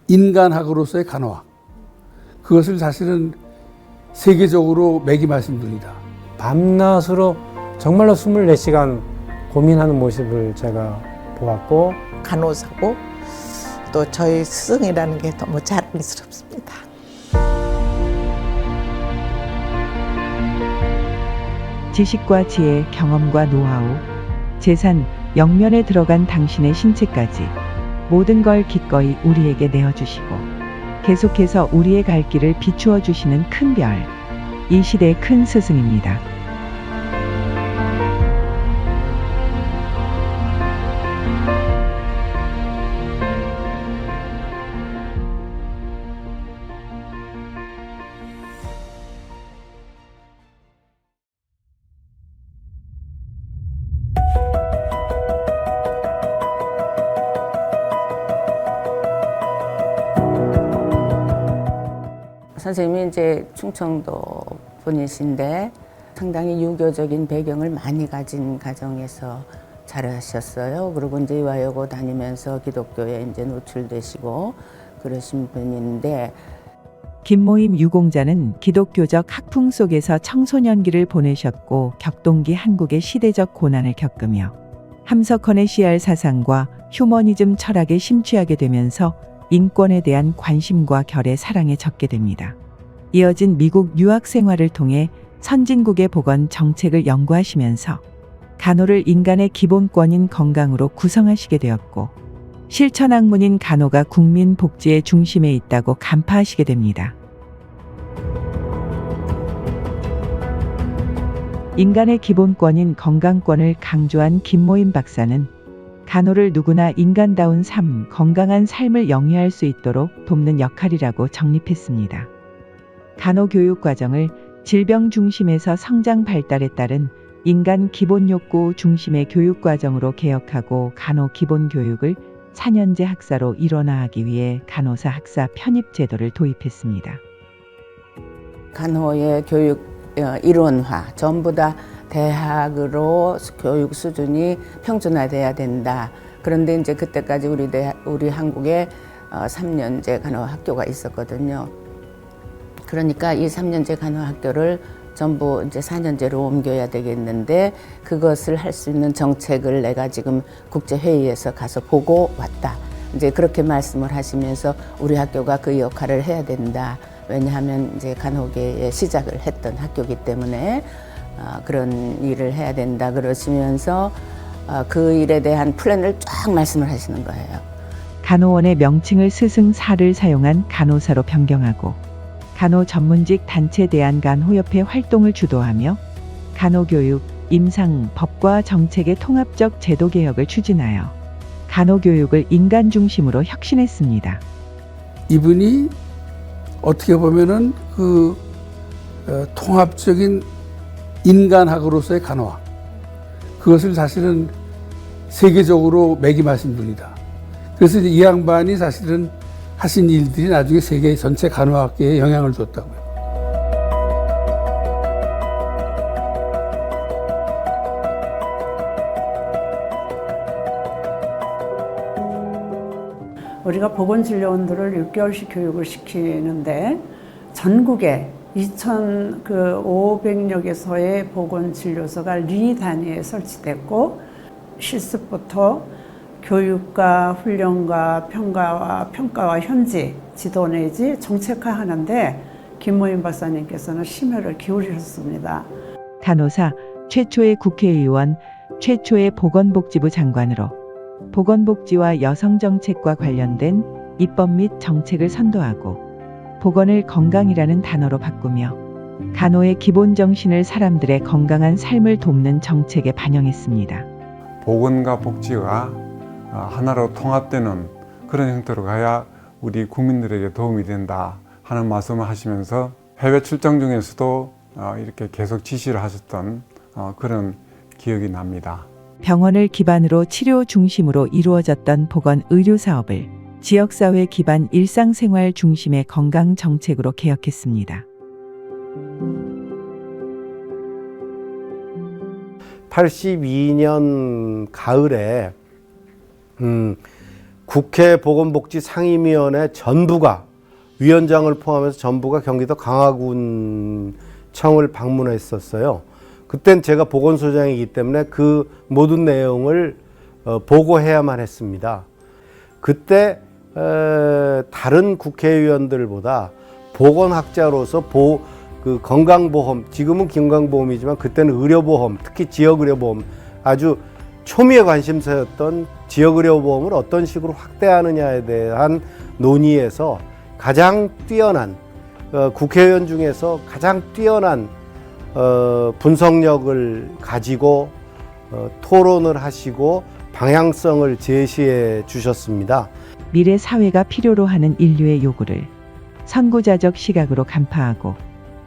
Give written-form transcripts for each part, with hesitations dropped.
인간학으로서의 간호학, 그것을 사실은 세계적으로 매김하신 분이다. 밤낮으로 정말로 24시간 고민하는 모습을 제가 보았고, 간호사고 또 저희 스승이라는 게 너무 자랑스럽습니다. 지식과 지혜, 경험과 노하우, 재산, 영면에 들어간 당신의 신체까지 모든 걸 기꺼이 우리에게 내어주시고 계속해서 우리의 갈 길을 비추어 주시는 큰 별, 이 시대의 큰 스승입니다. 선생님이 이제 충청도 분이신데 상당히 유교적인 배경을 많이 가진 가정에서 자라셨어요. 그리고 이제 이화여고 다니면서 기독교에 이제 노출되시고 그러신 분인데, 김모임 유공자는 기독교적 학풍 속에서 청소년기를 보내셨고 격동기 한국의 시대적 고난을 겪으며 함석헌의 CR 사상과 휴머니즘 철학에 심취하게 되면서 인권에 대한 관심과 결의 사랑에 젖게 됩니다. 이어진 미국 유학 생활을 통해 선진국의 보건 정책을 연구하시면서 간호를 인간의 기본권인 건강으로 구성하시게 되었고, 실천학문인 간호가 국민 복지의 중심에 있다고 간파하시게 됩니다. 인간의 기본권인 건강권을 강조한 김모임 박사는 간호를 누구나 인간다운 삶, 건강한 삶을 영위할 수 있도록 돕는 역할이라고 정립했습니다. 간호 교육 과정을 질병 중심에서 성장 발달에 따른 인간 기본 욕구 중심의 교육 과정으로 개혁하고 간호 기본 교육을 4년제 학사로 일원화하기 위해 간호사 학사 편입 제도를 도입했습니다. 간호의 교육 일원화, 전부 다 대학으로 교육 수준이 평준화돼야 된다. 그런데 이제 그때까지 우리 한국에 3년제 간호학교가 있었거든요. 그러니까 이 3년제 간호학교를 전부 이제 4년제로 옮겨야 되겠는데, 그것을 할 수 있는 정책을 내가 지금 국제회의에서 가서 보고 왔다. 이제 그렇게 말씀을 하시면서 우리 학교가 그 역할을 해야 된다. 왜냐하면 이제 간호계의 시작을 했던 학교이기 때문에 그런 일을 해야 된다 그러시면서 그 일에 대한 플랜을 쫙 말씀을 하시는 거예요. 간호원의 명칭을 스승사를 사용한 간호사로 변경하고, 간호 전문직 단체 대한간호협회 활동을 주도하며 간호교육, 임상, 법과 정책의 통합적 제도 개혁을 추진하여 간호교육을 인간 중심으로 혁신했습니다. 이분이 어떻게 보면은 그 통합적인 인간학으로서의 간호학, 그것을 사실은 세계적으로 매김하신 분이다. 그래서 이 양반이 사실은 하신 일들이 나중에 세계 전체 간호학계에 영향을 줬다고요. 우리가 보건진료원들을 6개월씩 교육을 시키는데 전국에 2,500여 개소의 보건진료소가 리 단위에 설치됐고, 실습부터 교육과 훈련과 평가와 현지 지도 내지 정책화하는데 김모임 박사님께서는 심혈을 기울이셨습니다. 간호사, 최초의 국회의원, 최초의 보건복지부 장관으로 보건복지와 여성정책과 관련된 입법 및 정책을 선도하고 보건을 건강이라는 단어로 바꾸며 간호의 기본 정신을 사람들의 건강한 삶을 돕는 정책에 반영했습니다. 보건과 복지가 하나로 통합되는 그런 형태로 가야 우리 국민들에게 도움이 된다 하는 말씀을 하시면서 해외 출장 중에서도 이렇게 계속 지시를 하셨던 그런 기억이 납니다. 병원을 기반으로 치료 중심으로 이루어졌던 보건 의료 사업을 지역사회 기반 일상생활 중심의 건강 정책으로 개혁했습니다. 82년 가을에 국회 보건복지상임위원회 전부가 위원장을 포함해서 전부가 경기도 강화군청을 방문했었어요. 그땐 제가 보건소장이기 때문에 그 모든 내용을 보고해야만 했습니다. 그때 다른 국회의원들보다 보건학자로서 그 건강보험, 지금은 건강보험이지만 그때는 의료보험, 특히 지역의료보험, 아주 초미의 관심사였던 지역의료보험을 어떤 식으로 확대하느냐에 대한 논의에서 가장 뛰어난 국회의원 중에서 가장 뛰어난 분석력을 가지고 토론을 하시고 방향성을 제시해 주셨습니다. 미래 사회가 필요로 하는 인류의 요구를 선구자적 시각으로 간파하고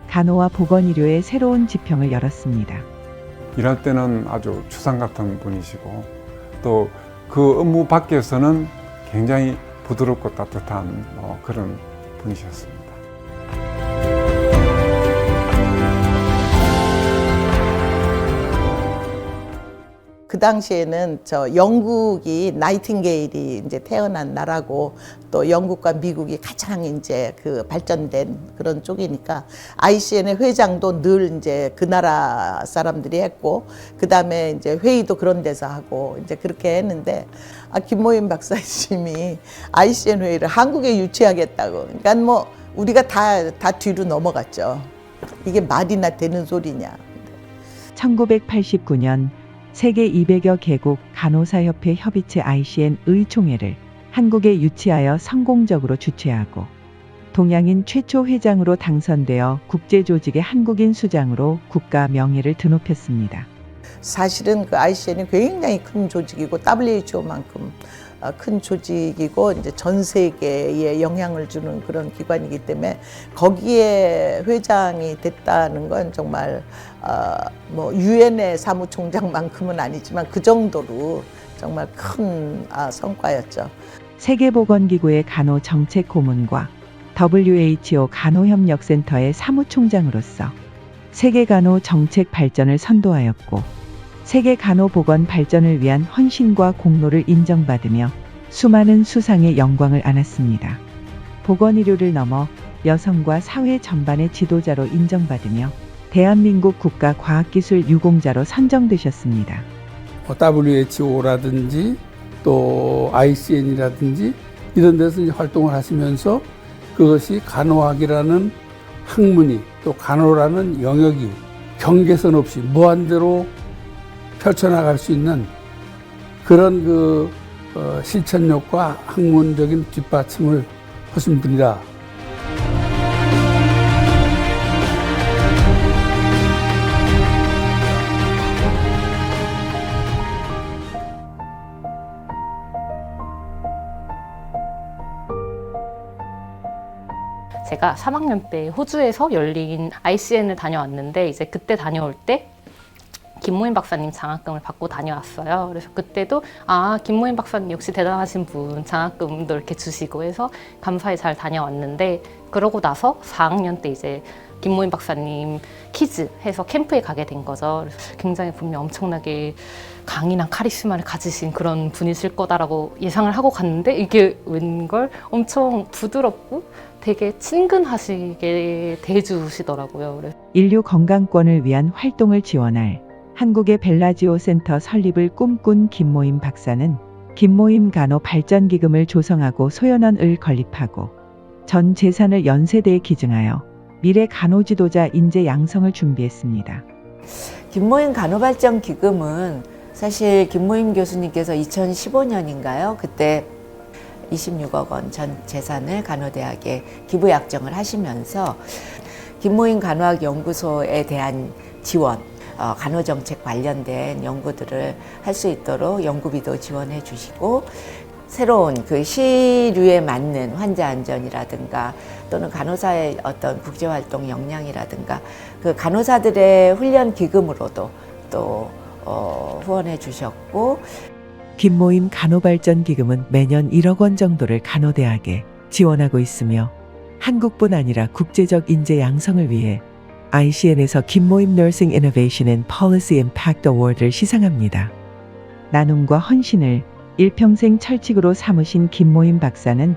간호와 보건의료의 새로운 지평을 열었습니다. 일할 때는 아주 추상 같은 분이시고 또 그 업무 밖에서는 굉장히 부드럽고 따뜻한 그런 분이셨습니다. 그 당시에는 저 영국이 나이팅게일이 이제 태어난 나라고 또 영국과 미국이 가장 이제 그 발전된 그런 쪽이니까 ICN의 회장도 늘 이제 그 나라 사람들이 했고 그 다음에 이제 회의도 그런 데서 하고 이제 그렇게 했는데 김모임 박사님이 ICN 회의를 한국에 유치하겠다고 그러니까 뭐 우리가 다 뒤로 넘어갔죠. 이게 말이나 되는 소리냐. 1989년 세계 200여 개국 간호사협회 협의체 ICN 의총회를 한국에 유치하여 성공적으로 주최하고 동양인 최초 회장으로 당선되어 국제조직의 한국인 수장으로 국가 명예를 드높였습니다. 사실은 그 ICN이 굉장히 큰 조직이고 WHO만큼 큰 조직이고 이제 전 세계에 영향을 주는 그런 기관이기 때문에 거기에 회장이 됐다는 건 정말 뭐 유엔의 사무총장만큼은 아니지만 그 정도로 정말 큰 성과였죠. 세계보건기구의 간호정책고문과 WHO 간호협력센터의 사무총장으로서 세계간호 정책 발전을 선도하였고 세계 간호보건 발전을 위한 헌신과 공로를 인정받으며 수많은 수상의 영광을 안았습니다. 보건의료를 넘어 여성과 사회 전반의 지도자로 인정받으며 대한민국 국가과학기술 유공자로 선정되셨습니다. WHO라든지 또 ICN이라든지 이런 데서 이제 활동을 하시면서 그것이 간호학이라는 학문이 또 간호라는 영역이 경계선 없이 무한대로 펼쳐나갈 수 있는 그런 실천력과 학문적인 뒷받침을 하신 분이다. 제가 3학년 때 호주에서 열린 ICN을 다녀왔는데 이제 그때 다녀올 때 김모임 박사님 장학금을 받고 다녀왔어요. 그래서 그때도 김모임 박사님 역시 대단하신 분, 장학금도 이렇게 주시고 해서 감사히 잘 다녀왔는데 그러고 나서 4학년 때 이제 김모임 박사님 키즈 해서 캠프에 가게 된 거죠. 그래서 굉장히 분명 엄청나게 강인한 카리스마를 가지신 그런 분이실 거다라고 예상을 하고 갔는데 이게 웬걸 엄청 부드럽고 되게 친근하시게 대해주시더라고요. 그래서 인류 건강권을 위한 활동을 지원할 한국의 벨라지오 센터 설립을 꿈꾼 김모임 박사는 김모임 간호 발전기금을 조성하고 소연원을 건립하고 전 재산을 연세대에 기증하여 미래 간호 지도자 인재 양성을 준비했습니다. 김모임 간호발전기금은 사실 김모임 교수님께서 2015년인가요? 그때 26억 원 전 재산을 간호대학에 기부 약정을 하시면서 김모임 간호학연구소에 대한 지원, 간호정책 관련된 연구들을 할 수 있도록 연구비도 지원해 주시고 새로운 그 시류에 맞는 환자 안전이라든가 또는 간호사의 어떤 국제활동 역량이라든가 그 간호사들의 훈련 기금으로도 또 후원해 주셨고 김모임 간호발전기금은 매년 1억 원 정도를 간호대학에 지원하고 있으며 한국뿐 아니라 국제적 인재 양성을 위해 ICN에서 김모임 Nursing Innovation and Policy Impact Award를 시상합니다. 나눔과 헌신을 일평생 철칙으로 삼으신 김모임 박사는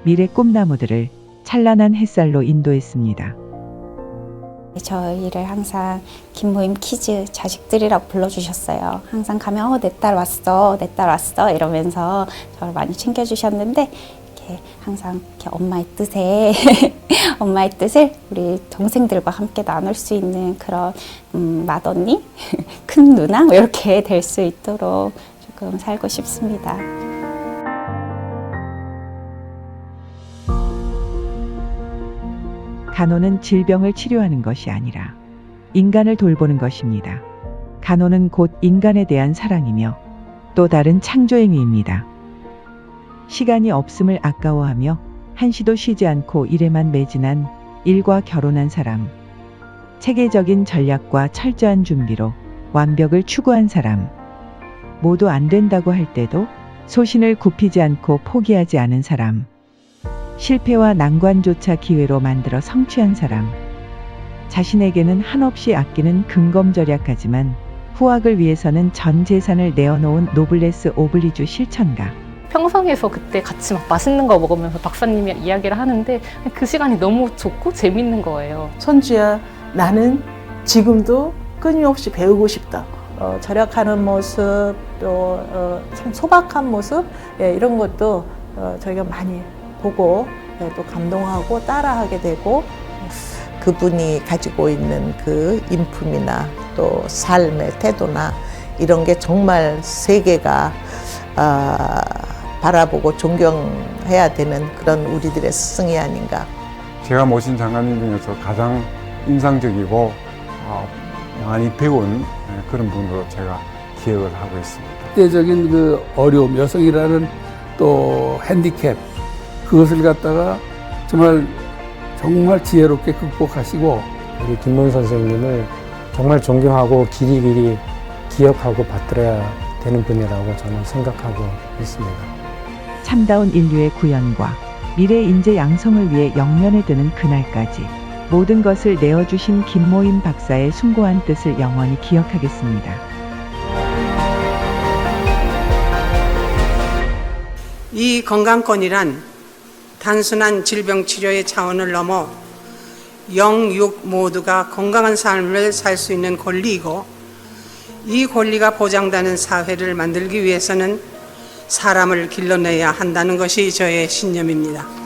미래 꿈나무들을 찬란한 햇살로 인도했습니다. 저희를 항상 김모임 키즈 자식들이라고 불러주셨어요. 항상 가면 내 딸 왔어, 내 딸 왔어 이러면서 저를 많이 챙겨주셨는데 이렇게 항상 이렇게 엄마의 뜻에 엄마의 뜻을 우리 동생들과 함께 나눌 수 있는 그런 맏언니, 큰 누나 이렇게 될 수 있도록 조금 살고 싶습니다. 간호는 질병을 치료하는 것이 아니라 인간을 돌보는 것입니다. 간호는 곧 인간에 대한 사랑이며 또 다른 창조행위입니다. 시간이 없음을 아까워하며 한시도 쉬지 않고 일에만 매진한 일과 결혼한 사람, 체계적인 전략과 철저한 준비로 완벽을 추구한 사람, 모두 안 된다고 할 때도 소신을 굽히지 않고 포기하지 않은 사람, 실패와 난관조차 기회로 만들어 성취한 사람, 자신에게는 한없이 아끼는 근검절약하지만 후학을 위해서는 전 재산을 내어놓은 노블레스 오블리주 실천가. 평상에서 그때 같이 막 맛있는 거 먹으면서 박사님이 이야기를 하는데 그 시간이 너무 좋고 재밌는 거예요. 손주야, 나는 지금도 끊임없이 배우고 싶다. 절약하는 모습, 또 참 소박한 모습, 이런 것도 저희가 많이 보고 또 감동하고 따라하게 되고, 그분이 가지고 있는 그 인품이나 또 삶의 태도나 이런 게 정말 세계가 바라보고 존경해야 되는 그런 우리들의 스승이 아닌가. 제가 모신 장관님 중에서 가장 인상적이고 많이 배운 그런 분으로 제가 기억을 하고 있습니다. 때적인 그 어려움, 여성이라는 또 핸디캡, 그것을 갖다가 정말 지혜롭게 극복하시고, 우리 김모임 선생님을 정말 존경하고 길이 기억하고 받들어야 되는 분이라고 저는 생각하고 있습니다. 참다운 인류의 구현과 미래 인재 양성을 위해 영면에 드는 그날까지 모든 것을 내어주신 김모임 박사의 숭고한 뜻을 영원히 기억하겠습니다. 이 건강권이란 단순한 질병 치료의 차원을 넘어 영, 육 모두가 건강한 삶을 살 수 있는 권리이고, 이 권리가 보장되는 사회를 만들기 위해서는 사람을 길러내야 한다는 것이 저의 신념입니다.